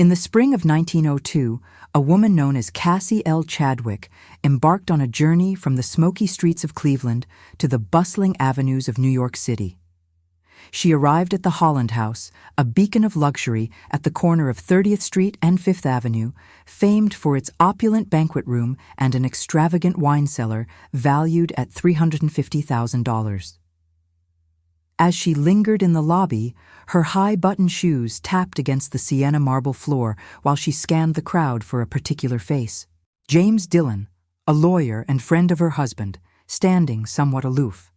In the spring of 1902, a woman known as Cassie L. Chadwick embarked on a journey from the smoky streets of Cleveland to the bustling avenues of New York City. She arrived at the Holland House, a beacon of luxury at the corner of 30th Street and 5th Avenue, famed for its opulent banquet room and an extravagant wine cellar valued at $350,000. As she lingered in the lobby, her high-button shoes tapped against the sienna marble floor while she scanned the crowd for a particular face. James Dillon, a lawyer and friend of her husband, standing somewhat aloof.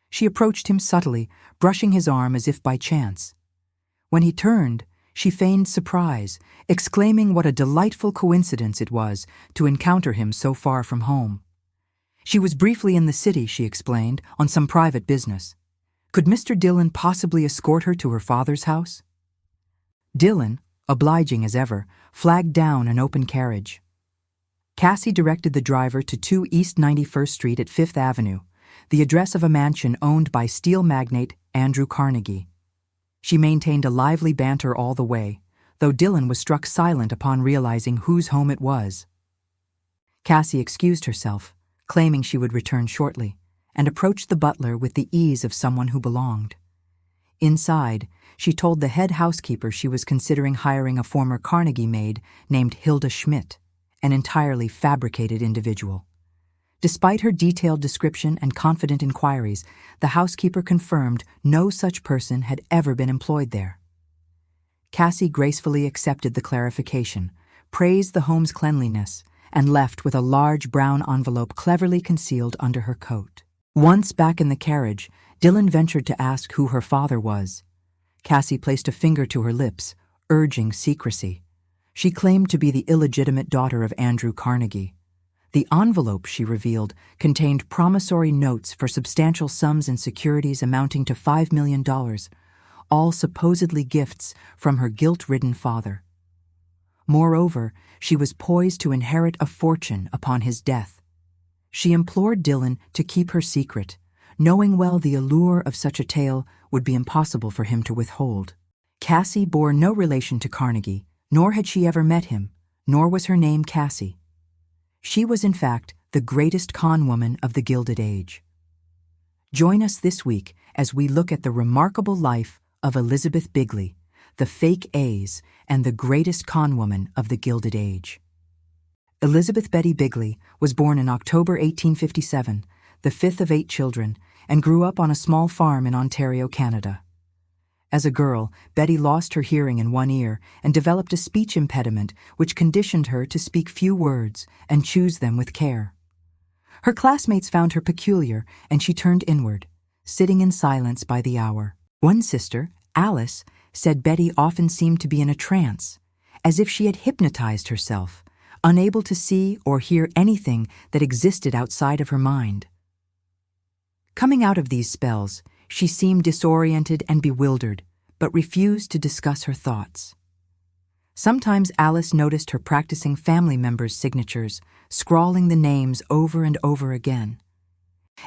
She approached him subtly, brushing his arm as if by chance. When he turned, she feigned surprise, exclaiming what a delightful coincidence it was to encounter him so far from home. She was briefly in the city, she explained, on some private business. Could Mr. Dillon possibly escort her to her father's house? Dillon, obliging as ever, flagged down an open carriage. Cassie directed the driver to 2 East 91st Street at 5th Avenue, the address of a mansion owned by steel magnate Andrew Carnegie. She maintained a lively banter all the way, though Dillon was struck silent upon realizing whose home it was. Cassie excused herself, claiming she would return shortly, and approached the butler with the ease of someone who belonged. Inside, she told the head housekeeper she was considering hiring a former Carnegie maid named Hilda Schmidt, an entirely fabricated individual. Despite her detailed description and confident inquiries, the housekeeper confirmed no such person had ever been employed there. Cassie gracefully accepted the clarification, praised the home's cleanliness, and left with a large brown envelope cleverly concealed under her coat. Once back in the carriage, Dillon ventured to ask who her father was. Cassie placed a finger to her lips, urging secrecy. She claimed to be the illegitimate daughter of Andrew Carnegie. The envelope, she revealed, contained promissory notes for substantial sums in securities amounting to $5 million, all supposedly gifts from her guilt-ridden father. Moreover, she was poised to inherit a fortune upon his death. She implored Dillon to keep her secret, knowing well the allure of such a tale would be impossible for him to withhold. Cassie bore no relation to Carnegie, nor had she ever met him, nor was her name Cassie. She was, in fact, the greatest con woman of the Gilded Age. Join us this week as we look at the remarkable life of Elizabeth Bigley, the fake A's, and the greatest con woman of the Gilded Age. Elizabeth Betty Bigley was born in October 1857, the fifth of 8 children, and grew up on a small farm in Ontario, Canada. As a girl, Betty lost her hearing in one ear and developed a speech impediment which conditioned her to speak few words and choose them with care. Her classmates found her peculiar, and she turned inward, sitting in silence by the hour. One sister, Alice, said Betty often seemed to be in a trance, as if she had hypnotized herself, unable to see or hear anything that existed outside of her mind. Coming out of these spells, she seemed disoriented and bewildered, but refused to discuss her thoughts. Sometimes Alice noticed her practicing family members' signatures, scrawling the names over and over again.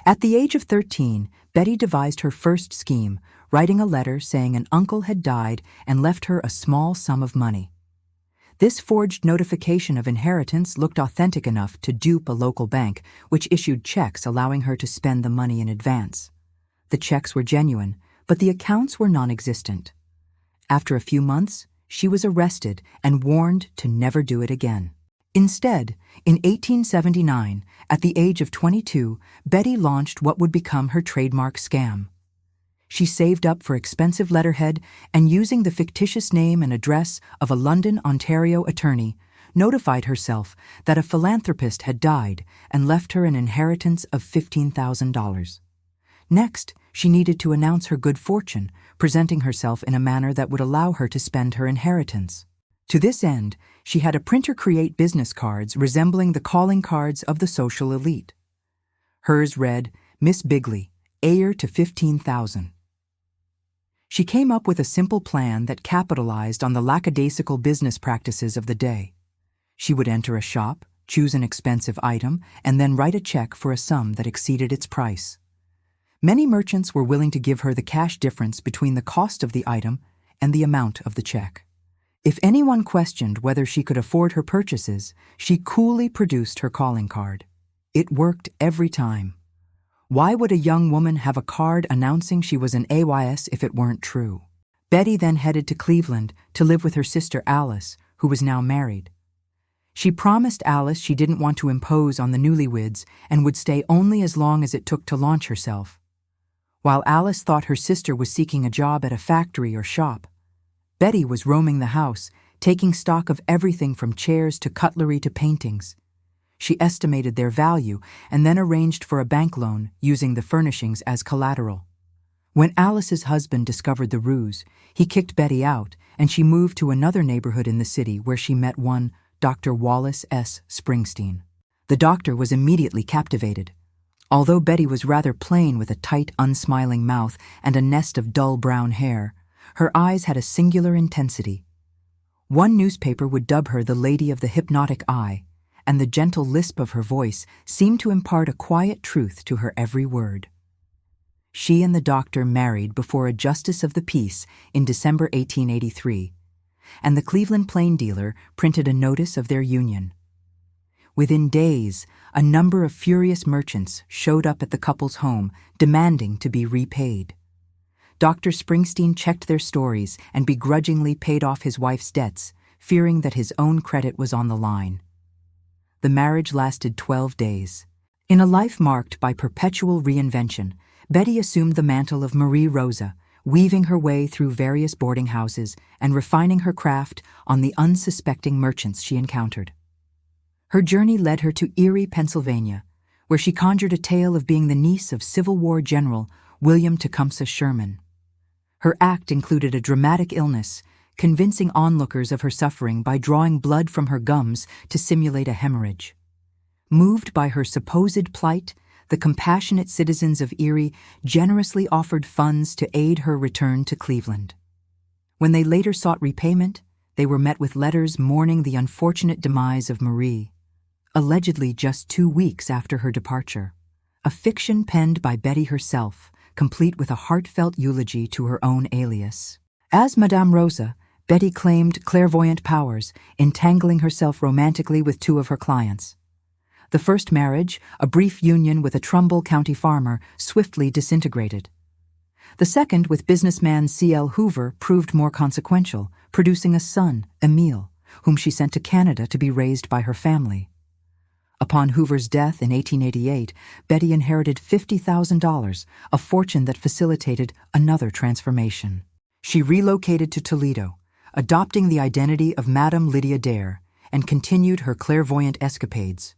At the age of 13, Betty devised her first scheme, writing a letter saying an uncle had died and left her a small sum of money. This forged notification of inheritance looked authentic enough to dupe a local bank, which issued checks allowing her to spend the money in advance. The checks were genuine, but the accounts were non-existent. After a few months, she was arrested and warned to never do it again. Instead, in 1879, at the age of 22, Betty launched what would become her trademark scam. She saved up for expensive letterhead and, using the fictitious name and address of a London, Ontario attorney, notified herself that a philanthropist had died and left her an inheritance of $15,000. Next, she needed to announce her good fortune, presenting herself in a manner that would allow her to spend her inheritance. To this end, she had a printer create business cards resembling the calling cards of the social elite. Hers read, "Miss Bigley, heir to $15,000. She came up with a simple plan that capitalized on the lackadaisical business practices of the day. She would enter a shop, choose an expensive item, and then write a check for a sum that exceeded its price. Many merchants were willing to give her the cash difference between the cost of the item and the amount of the check. If anyone questioned whether she could afford her purchases, she coolly produced her calling card. It worked every time. Why would a young woman have a card announcing she was an AYS if it weren't true? Betty then headed to Cleveland to live with her sister Alice, who was now married. She promised Alice she didn't want to impose on the newlyweds and would stay only as long as it took to launch herself. While Alice thought her sister was seeking a job at a factory or shop, Betty was roaming the house, taking stock of everything from chairs to cutlery to paintings. She estimated their value and then arranged for a bank loan using the furnishings as collateral. When Alice's husband discovered the ruse, he kicked Betty out and she moved to another neighborhood in the city where she met one Dr. Wallace S. Springsteen. The doctor was immediately captivated. Although Betty was rather plain with a tight, unsmiling mouth and a nest of dull brown hair, her eyes had a singular intensity. One newspaper would dub her the Lady of the Hypnotic Eye, and the gentle lisp of her voice seemed to impart a quiet truth to her every word. She and the doctor married before a justice of the peace in December 1883, and the Cleveland Plain dealer printed a notice of their union. Within days, a number of furious merchants showed up at the couple's home, demanding to be repaid. Dr. Springsteen checked their stories and begrudgingly paid off his wife's debts, fearing that his own credit was on the line. The marriage lasted 12 days. In a life marked by perpetual reinvention, Betty assumed the mantle of Marie Rosa, weaving her way through various boarding houses and refining her craft on the unsuspecting merchants she encountered. Her journey led her to Erie, Pennsylvania, where she conjured a tale of being the niece of Civil War General William Tecumseh Sherman. Her act included a dramatic illness, convincing onlookers of her suffering by drawing blood from her gums to simulate a hemorrhage. Moved by her supposed plight, the compassionate citizens of Erie generously offered funds to aid her return to Cleveland. When they later sought repayment, they were met with letters mourning the unfortunate demise of Marie, allegedly just 2 weeks after her departure. A fiction penned by Betty herself, complete with a heartfelt eulogy to her own alias. As Madame Rosa, Betty claimed clairvoyant powers, entangling herself romantically with 2 of her clients. The first marriage, a brief union with a Trumbull County farmer, swiftly disintegrated. The second, with businessman C.L. Hoover, proved more consequential, producing a son, Emile, whom she sent to Canada to be raised by her family. Upon Hoover's death in 1888, Betty inherited $50,000, a fortune that facilitated another transformation. She relocated to Toledo, adopting the identity of Madame Lydia Dare, and continued her clairvoyant escapades.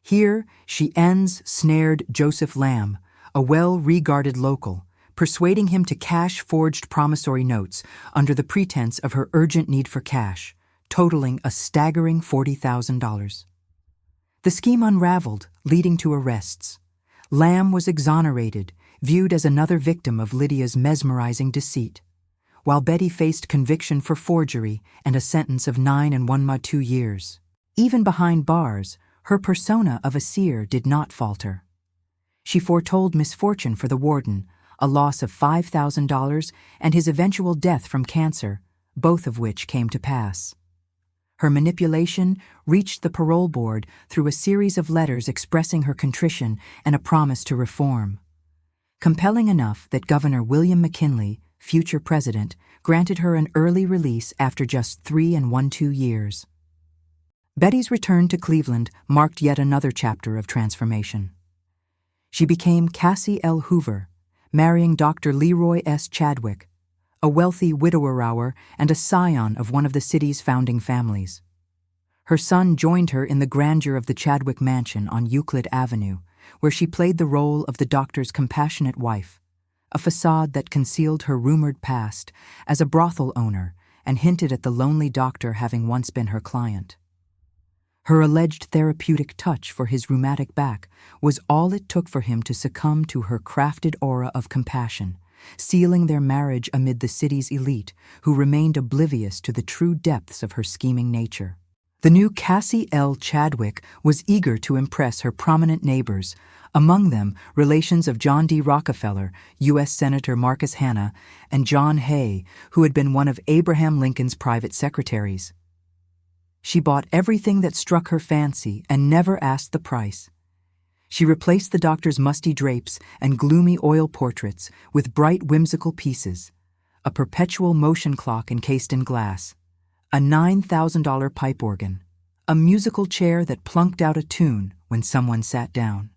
Here, she snared Joseph Lamb, a well-regarded local, persuading him to cash forged promissory notes under the pretense of her urgent need for cash, totaling a staggering $40,000. The scheme unraveled, leading to arrests. Lamb was exonerated, viewed as another victim of Lydia's mesmerizing deceit, while Betty faced conviction for forgery and a sentence of 9 1/2 years. Even behind bars, her persona of a seer did not falter. She foretold misfortune for the warden, a loss of $5,000, and his eventual death from cancer, both of which came to pass. Her manipulation reached the parole board through a series of letters expressing her contrition and a promise to reform. Compelling enough that Governor William McKinley, future president, granted her an early release after just 3 1/2 years. Betty's return to Cleveland marked yet another chapter of transformation. She became Cassie L. Hoover, marrying Dr. Leroy S. Chadwick, a wealthy widower and a scion of one of the city's founding families. Her son joined her in the grandeur of the Chadwick mansion on Euclid Avenue, where she played the role of the doctor's compassionate wife, a facade that concealed her rumored past as a brothel owner and hinted at the lonely doctor having once been her client. Her alleged therapeutic touch for his rheumatic back was all it took for him to succumb to her crafted aura of compassion, sealing their marriage amid the city's elite, who remained oblivious to the true depths of her scheming nature. The new Cassie L. Chadwick was eager to impress her prominent neighbors, among them relations of John D. Rockefeller, U.S. Senator Marcus Hanna, and John Hay, who had been one of Abraham Lincoln's private secretaries. She bought everything that struck her fancy and never asked the price. She replaced the doctor's musty drapes and gloomy oil portraits with bright whimsical pieces, a perpetual motion clock encased in glass, a $9,000 pipe organ, a musical chair that plunked out a tune when someone sat down.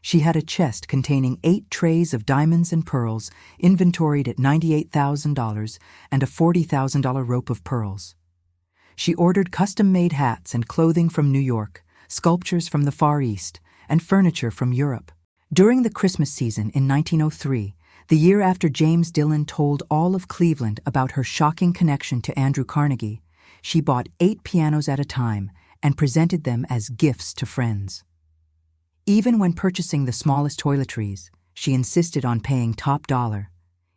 She had a chest containing 8 trays of diamonds and pearls inventoried at $98,000 and a $40,000 rope of pearls. She ordered custom-made hats and clothing from New York, sculptures from the Far East, and furniture from Europe. During the Christmas season in 1903, the year after James Dillon told all of Cleveland about her shocking connection to Andrew Carnegie, she bought 8 pianos at a time and presented them as gifts to friends. Even when purchasing the smallest toiletries, she insisted on paying top dollar.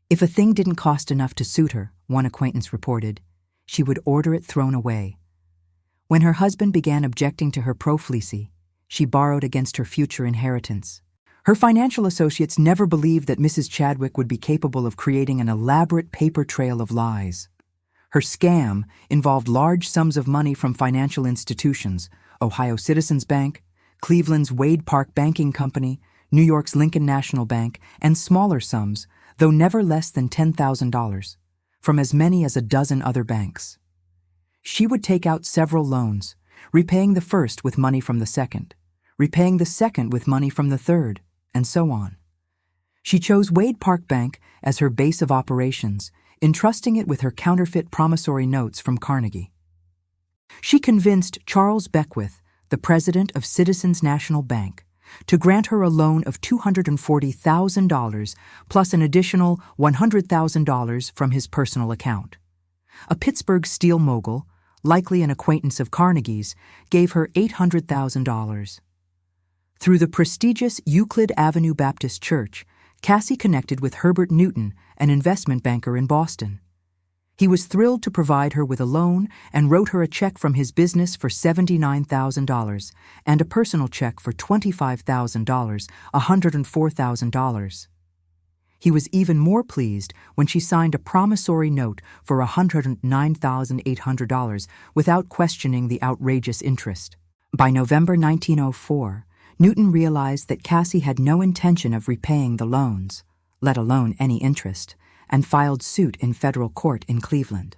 If a thing didn't cost enough to suit her, one acquaintance reported, she would order it thrown away. When her husband began objecting to her profligacy, she borrowed against her future inheritance. Her financial associates never believed that Mrs. Chadwick would be capable of creating an elaborate paper trail of lies. Her scam involved large sums of money from financial institutions, Ohio Citizens Bank, Cleveland's Wade Park Banking Company, New York's Lincoln National Bank, and smaller sums, though never less than $10,000, from as many as a dozen other banks. She would take out several loans, repaying the first with money from the second, repaying the second with money from the third, and so on. She chose Wade Park Bank as her base of operations, entrusting it with her counterfeit promissory notes from Carnegie. She convinced Charles Beckwith, the president of Citizens National Bank, to grant her a loan of $240,000 plus an additional $100,000 from his personal account. A Pittsburgh steel mogul, likely an acquaintance of Carnegie's, gave her $800,000. Through the prestigious Euclid Avenue Baptist Church, Cassie connected with Herbert Newton, an investment banker in Boston. He was thrilled to provide her with a loan and wrote her a check from his business for $79,000 and a personal check for $25,000, $104,000. He was even more pleased when she signed a promissory note for $109,800 without questioning the outrageous interest. By November 1904, Newton realized that Cassie had no intention of repaying the loans, let alone any interest, and filed suit in federal court in Cleveland.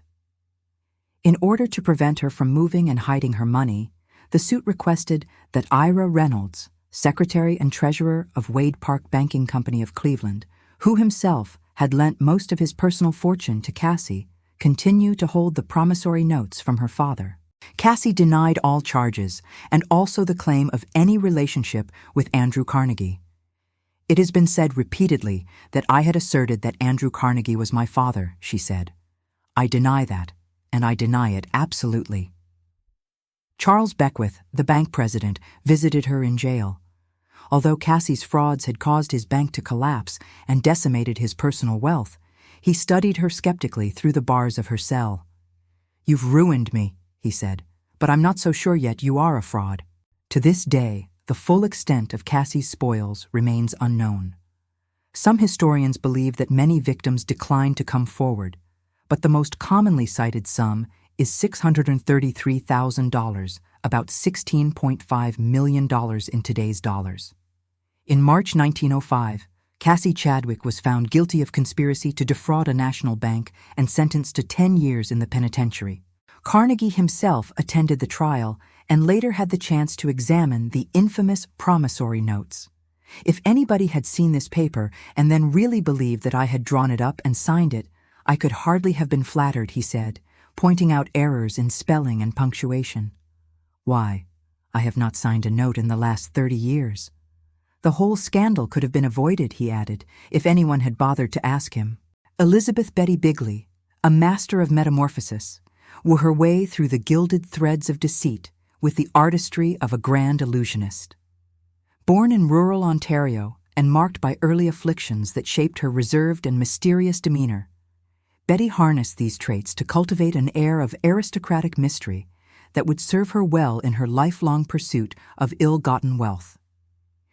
In order to prevent her from moving and hiding her money, the suit requested that Ira Reynolds, secretary and treasurer of Wade Park Banking Company of Cleveland, who himself had lent most of his personal fortune to Cassie, continue to hold the promissory notes from her father. Cassie denied all charges and also the claim of any relationship with Andrew Carnegie. "It has been said repeatedly that I had asserted that Andrew Carnegie was my father," she said. "I deny that, and I deny it absolutely." Charles Beckwith, the bank president, visited her in jail. Although Cassie's frauds had caused his bank to collapse and decimated his personal wealth, he studied her skeptically through the bars of her cell. "You've ruined me," he said, "but I'm not so sure yet you are a fraud." To this day, the full extent of Cassie's spoils remains unknown. Some historians believe that many victims declined to come forward, but the most commonly cited sum is $633,000, about $16.5 million in today's dollars. In March 1905, Cassie Chadwick was found guilty of conspiracy to defraud a national bank and sentenced to 10 years in the penitentiary. Carnegie himself attended the trial and later had the chance to examine the infamous promissory notes. "If anybody had seen this paper and then really believed that I had drawn it up and signed it, I could hardly have been flattered," he said, pointing out errors in spelling and punctuation. "Why, I have not signed a note in the last 30 years. The whole scandal could have been avoided," he added, "if anyone had bothered to ask him." Elizabeth Betty Bigley, a master of metamorphosis, wore her way through the gilded threads of deceit with the artistry of a grand illusionist. Born in rural Ontario and marked by early afflictions that shaped her reserved and mysterious demeanor, Betty harnessed these traits to cultivate an air of aristocratic mystery that would serve her well in her lifelong pursuit of ill-gotten wealth.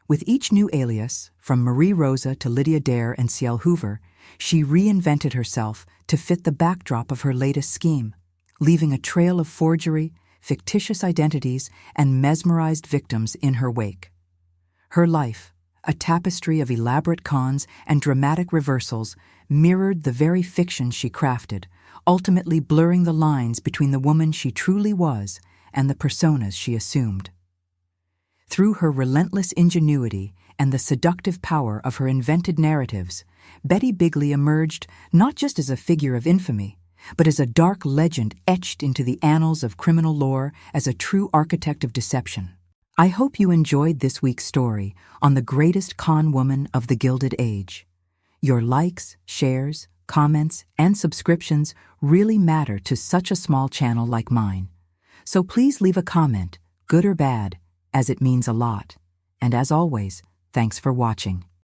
With each new alias, from Marie Rosa to Lydia Dare and C.L. Hoover, she reinvented herself to fit the backdrop of her latest scheme, leaving a trail of forgery, fictitious identities, and mesmerized victims in her wake. Her life, a tapestry of elaborate cons and dramatic reversals, mirrored the very fiction she crafted, ultimately blurring the lines between the woman she truly was and the personas she assumed. Through her relentless ingenuity and the seductive power of her invented narratives, Betty Bigley emerged not just as a figure of infamy, but as a dark legend etched into the annals of criminal lore as a true architect of deception. I hope you enjoyed this week's story on the greatest con woman of the Gilded Age. Your likes, shares, comments, and subscriptions really matter to such a small channel like mine. So please leave a comment, good or bad, as it means a lot. And as always, thanks for watching.